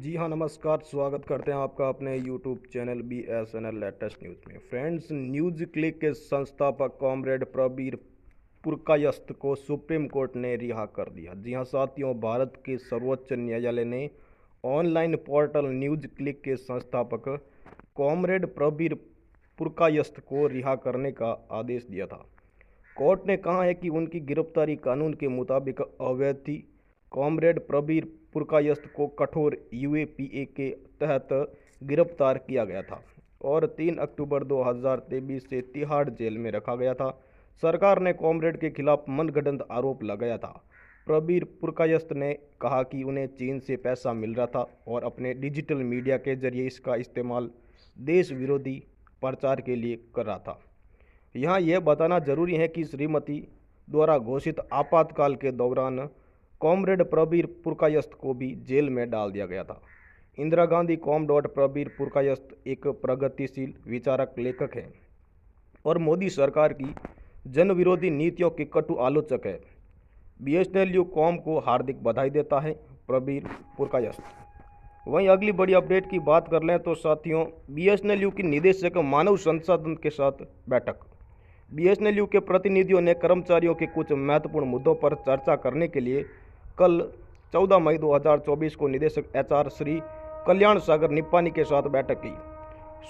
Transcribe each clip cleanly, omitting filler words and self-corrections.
जी हाँ, नमस्कार। स्वागत करते हैं आपका अपने YouTube channel BSNL latest news में। फ्रेंड्स, न्यूज़ क्लिक के संस्थापक कॉमरेड प्रबीर पुरकायस्थ को सुप्रीम कोर्ट ने रिहा कर दिया। जी हाँ साथियों, भारत के सर्वोच्च न्यायालय ने ऑनलाइन पोर्टल न्यूज़ क्लिक के संस्थापक कॉमरेड प्रबीर पुरकायस्थ को रिहा करने का आदेश दिया था। कोर्ट ने कहा है कि उनकी गिरफ्तारी कानून के मुताबिक अवैध थी। कॉमरेड प्रबीर पुरकायस्थ को कठोर UAPA के तहत गिरफ्तार किया गया था और 3 अक्टूबर 2023 से तिहाड़ जेल में रखा गया था। सरकार ने कॉमरेड के खिलाफ मनगढ़ंत आरोप लगाया था। प्रबीर पुरकायस्थ ने कहा कि उन्हें चीन से पैसा मिल रहा था और अपने डिजिटल मीडिया के जरिए इसका इस्तेमाल देश विरोधी प्रचार के लिए कर रहा था। यहाँ यह बताना जरूरी है कि श्रीमती द्वारा घोषित आपातकाल के दौरान कॉमरेड प्रबीर पुरकायस्थ को भी जेल में डाल दिया गया था। इंदिरा गांधी प्रबीर पुरकायस्थ एक प्रगतिशील विचारक लेखक है और मोदी सरकार की जन विरोधी नीतियों के कटु आलोचक है। BSNL कॉम को हार्दिक बधाई देता है प्रबीर पुरकायस्थ। वहीं अगली बड़ी अपडेट की बात कर लें तो साथियों, BSNL की निदेशक मानव संसाधन के साथ बैठक। BSNL के प्रतिनिधियों ने कर्मचारियों के कुछ महत्वपूर्ण मुद्दों पर चर्चा करने के लिए कल 14 मई 2024 को निदेशक HR श्री कल्याण सागर निप्पानी के साथ बैठक की।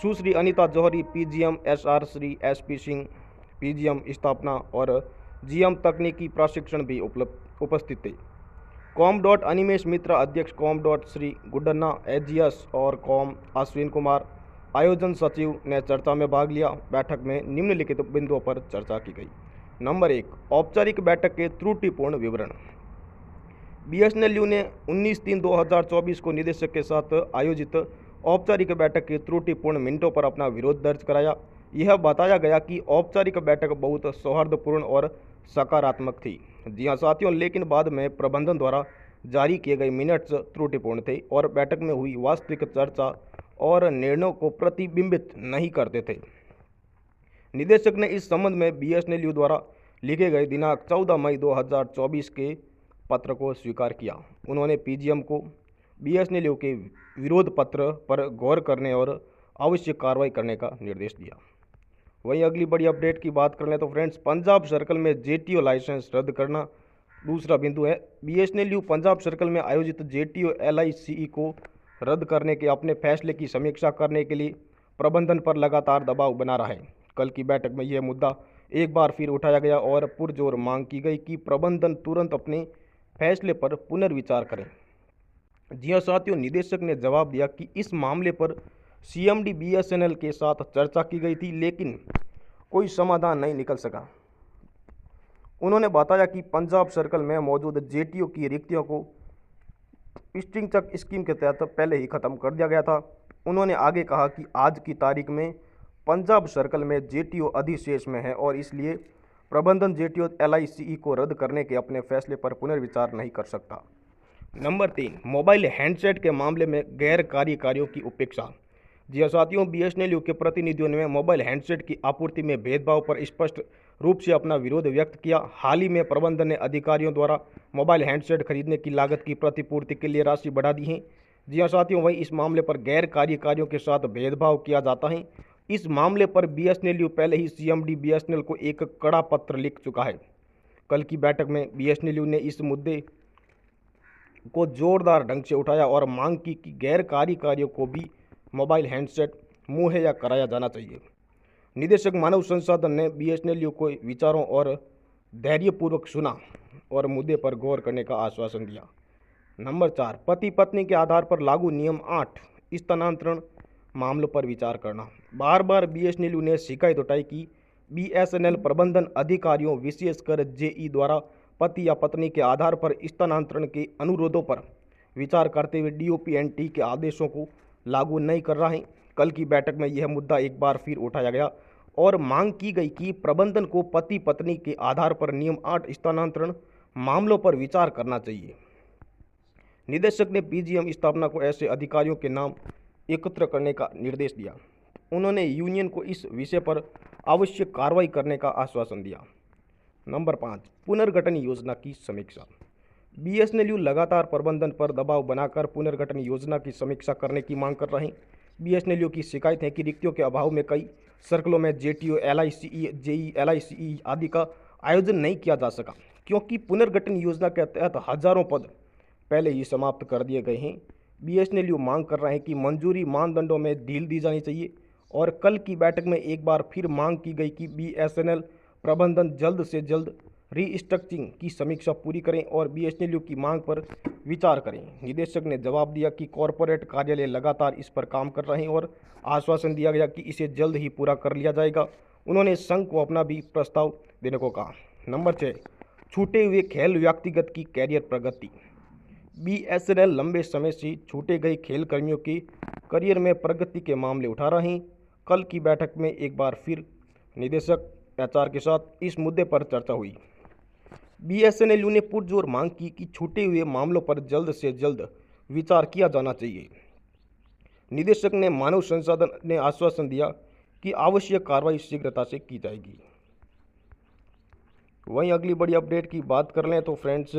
सुश्री अनीता जौहरी PGM, SR Shri SP Singh PGM स्थापना और GM तकनीकी प्रशिक्षण भी उपस्थित थे। अनिमेश मित्रा अध्यक्ष श्री गुड्डन्ना AGS और अश्विन कुमार आयोजन सचिव ने चर्चा में भाग लिया। बैठक में निम्नलिखित बिंदुओं पर चर्चा की गई। नंबर 1, औपचारिक बैठक के त्रुटिपूर्ण विवरण। BSNL ने 19/3/2024 को निदेशक के साथ आयोजित औपचारिक बैठक के त्रुटिपूर्ण मिनटों पर अपना विरोध दर्ज कराया। यह बताया गया कि औपचारिक बैठक बहुत सौहार्दपूर्ण और सकारात्मक थी। जी हाँ साथियों, लेकिन बाद में प्रबंधन द्वारा जारी किए गए मिनट्स त्रुटिपूर्ण थे और बैठक में हुई वास्तविक चर्चा और निर्णयों को प्रतिबिंबित नहीं करते थे। निदेशक ने इस संबंध में BSNL द्वारा लिखे गए दिनांक 14 मई 2024 के पत्र को स्वीकार किया। उन्होंने PGM को BSNL के विरोध पत्र पर गौर करने और आवश्यक कार्रवाई करने का निर्देश दिया। वहीं अगली बड़ी अपडेट की बात कर लें तो फ्रेंड्स, पंजाब सर्कल में JTO लाइसेंस रद्द करना दूसरा बिंदु है। BSNL पंजाब सर्कल में आयोजित JTO LICE को रद्द करने के अपने फैसले की समीक्षा करने के लिए प्रबंधन पर लगातार दबाव बना रहा है। कल की बैठक में यह मुद्दा एक बार फिर उठाया गया और पुरजोर मांग की गई कि प्रबंधन तुरंत अपने फैसले पर पुनर्विचार करें। जी हाँ साथियों, निदेशक ने जवाब दिया कि इस मामले पर CMD BSNL के साथ चर्चा की गई थी, लेकिन कोई समाधान नहीं निकल सका। उन्होंने बताया कि पंजाब सर्कल में मौजूद JTO की रिक्तियों को स्टिंचक स्कीम के तहत पहले ही खत्म कर दिया गया था। उन्होंने आगे कहा कि आज की तारीख में पंजाब सर्कल में JTO अधिशेष में है और इसलिए प्रबंधन JTO LICE को रद्द करने के अपने फैसले पर पुनर्विचार नहीं कर सकता। नंबर 3, मोबाइल हैंडसेट के मामले में गैर कार्यकारियों की उपेक्षा। जी हाँ साथियों, BSNL के प्रतिनिधियों ने मोबाइल हैंडसेट की आपूर्ति में भेदभाव पर स्पष्ट रूप से अपना विरोध व्यक्त किया। हाल ही में प्रबंधन ने अधिकारियों द्वारा मोबाइल हैंडसेट खरीदने की लागत की प्रतिपूर्ति के लिए राशि बढ़ा दी है। जी हाँ साथियों, वहीं इस मामले पर गैर कार्यकारियों के साथ भेदभाव किया जाता है। इस मामले पर BSNL पहले ही CMD BSNL को एक कड़ा पत्र लिख चुका है। कल की बैठक में BSNL ने इस मुद्दे को जोरदार ढंग से उठाया और मांग की कि गैर कार्यकारियों को भी मोबाइल हैंडसेट मुहैया कराया जाना चाहिए। निदेशक मानव संसाधन ने BSNL को विचारों और धैर्यपूर्वक सुना और मुद्दे पर गौर करने का आश्वासन दिया। नंबर 4, पति पत्नी के आधार पर लागू नियम 8 स्थानांतरण मामलों पर विचार करना। बार बार BSNL ने शिकायत उठाई कि BSNL प्रबंधन अधिकारियों विशेषकर JE द्वारा पति या पत्नी के आधार पर स्थानांतरण के अनुरोधों पर विचार करते हुए DOPNT के आदेशों को लागू नहीं कर रहा है। कल की बैठक में यह मुद्दा एक बार फिर उठाया गया और मांग की गई कि प्रबंधन को पति पत्नी के आधार पर नियम 8 स्थानांतरण मामलों पर विचार करना चाहिए। निदेशक ने PGM स्थापना को ऐसे अधिकारियों के नाम एकत्र करने का निर्देश दिया। उन्होंने यूनियन को इस विषय पर आवश्यक कार्रवाई करने का आश्वासन दिया। नंबर 5, पुनर्गठन योजना की समीक्षा। बीएसएनएल लगातार प्रबंधन पर दबाव बनाकर पुनर्गठन योजना की समीक्षा करने की मांग कर रहे हैं। बीएसएनएल की शिकायत है कि रिक्तियों के अभाव में कई सर्कलों में जेटीओ, एलआईसीई, जेई, एलआईसीई आदि का आयोजन नहीं किया जा सका, क्योंकि पुनर्गठन योजना के तहत हजारों पद पहले ही समाप्त कर दिए गए हैं। बीएसएनएल मांग कर रहे हैं कि मंजूरी मानदंडों में ढील दी जानी चाहिए और कल की बैठक में एक बार फिर मांग की गई कि बीएसएनएल प्रबंधन जल्द से जल्द रीस्ट्रक्चरिंग की समीक्षा पूरी करें और बीएसएनएल की मांग पर विचार करें। निदेशक ने जवाब दिया कि कॉरपोरेट कार्यालय लगातार इस पर काम कर रहे हैं और आश्वासन दिया गया कि इसे जल्द ही पूरा कर लिया जाएगा। उन्होंने संघ को अपना भी प्रस्ताव देने को कहा। नंबर 6, छूटे हुए खेल व्यक्तिगत की कैरियर प्रगति। बीएसएनएल लंबे समय से छूटे गए खेल कर्मियों के करियर में प्रगति के मामले उठा रहे हैं। कल की बैठक में एक बार फिर निदेशक एचआर के साथ इस मुद्दे पर चर्चा हुई। बीएसएनएल ने पुरजोर मांग की कि छूटे हुए मामलों पर जल्द से जल्द विचार किया जाना चाहिए। निदेशक ने मानव संसाधन ने आश्वासन दिया कि आवश्यक कार्रवाई शीघ्रता से की जाएगी। वहीं अगली बड़ी अपडेट की बात कर लें तो फ्रेंड्स,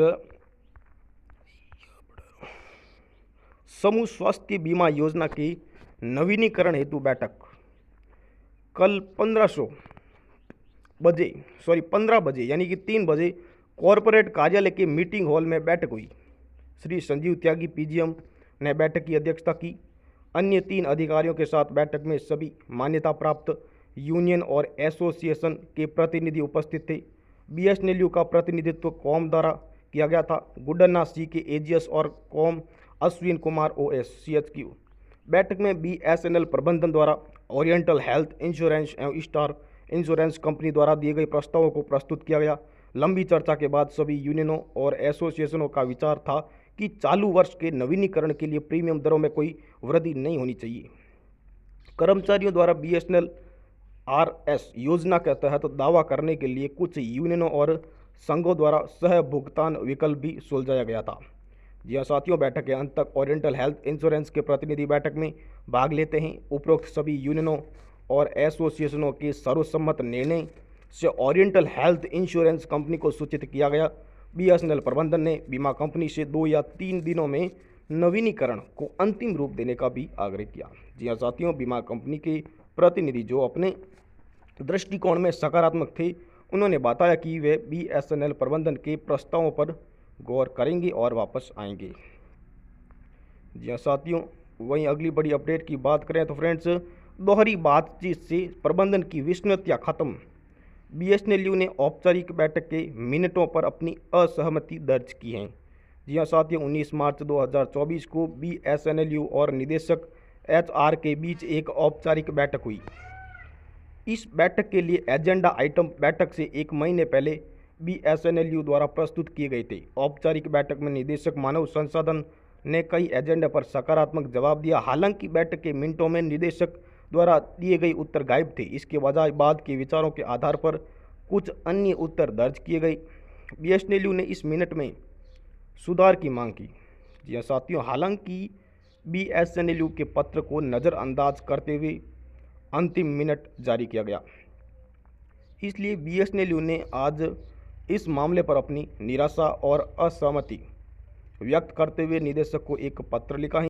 समूह स्वास्थ्य बीमा योजना की नवीनीकरण हेतु बैठक कल 15 बजे यानी कि 3 बजे कॉरपोरेट कार्यालय के मीटिंग हॉल में बैठक हुई। श्री संजीव त्यागी पीजीएम ने बैठक की अध्यक्षता की। अन्य 3 अधिकारियों के साथ बैठक में सभी मान्यता प्राप्त यूनियन और एसोसिएशन के प्रतिनिधि उपस्थित थे। बीएसएनएल का प्रतिनिधित्व कॉम द्वारा किया गया था। गुडन्ना सी के एजीएस और com Ashwin Kumar OS CHQ। बैठक में बीएसएनएल प्रबंधन द्वारा ओरिएंटल हेल्थ इंश्योरेंस एवं स्टार इंश्योरेंस कंपनी द्वारा दिए गए प्रस्तावों को प्रस्तुत किया गया। लंबी चर्चा के बाद सभी यूनियनों और एसोसिएशनों का विचार था कि चालू वर्ष के नवीनीकरण के लिए प्रीमियम दरों में कोई वृद्धि नहीं होनी चाहिए। कर्मचारियों द्वारा बीएसएनएल RS योजना के तहत दावा करने के लिए कुछ यूनियनों और संघों द्वारा सह भुगतान विकल्प भी सुलझाया गया था। जी हाँ साथियों, बैठक के अंत तक ओरिएंटल हेल्थ इंश्योरेंस के प्रतिनिधि बैठक में भाग लेते हैं। उपरोक्त सभी यूनियनों और एसोसिएशनों के सर्वसम्मत निर्णय से ओरिएंटल हेल्थ इंश्योरेंस कंपनी को सूचित किया गया। बीएसएनएल प्रबंधन ने बीमा कंपनी से 2 या 3 दिनों में नवीनीकरण को अंतिम रूप देने का भी आग्रह किया। जी हाँ साथियों, बीमा कंपनी के प्रतिनिधि जो अपने दृष्टिकोण में सकारात्मक थे, उन्होंने बताया कि वे बीएसएनएल प्रबंधन के प्रस्तावों पर गौर करेंगे और वापस आएंगे। जी हाँ साथियों, वहीं अगली बड़ी अपडेट की बात करें तो फ्रेंड्स, दोहरी बातचीत से प्रबंधन की विसंगतियां खत्म। बीएसएनएल ने औपचारिक बैठक के मिनटों पर अपनी असहमति दर्ज की है। जी हाँ साथियों, 19 मार्च 2024 को बीएसएनएल और निदेशक एचआर के बीच एक औपचारिक बैठक हुई। इस बैठक के लिए एजेंडा आइटम बैठक से 1 महीने पहले बीएसएनएल द्वारा प्रस्तुत किए गए थे। औपचारिक बैठक में निदेशक मानव संसाधन ने कई एजेंडा पर सकारात्मक जवाब दिया। हालांकि बैठक के मिनटों में निदेशक द्वारा दिए गए उत्तर गायब थे। इसके बजाय बाद के विचारों के आधार पर कुछ अन्य उत्तर दर्ज किए गए। बीएसएनएल ने इस मिनट में सुधार की मांग की। जी हाँ साथियों, हालांकि बीएसएनएल के पत्र को नज़रअंदाज करते हुए अंतिम मिनट जारी किया गया, इसलिए बीएसएनएल ने आज इस मामले पर अपनी निराशा और असहमति व्यक्त करते हुए निदेशक को एक पत्र लिखा है।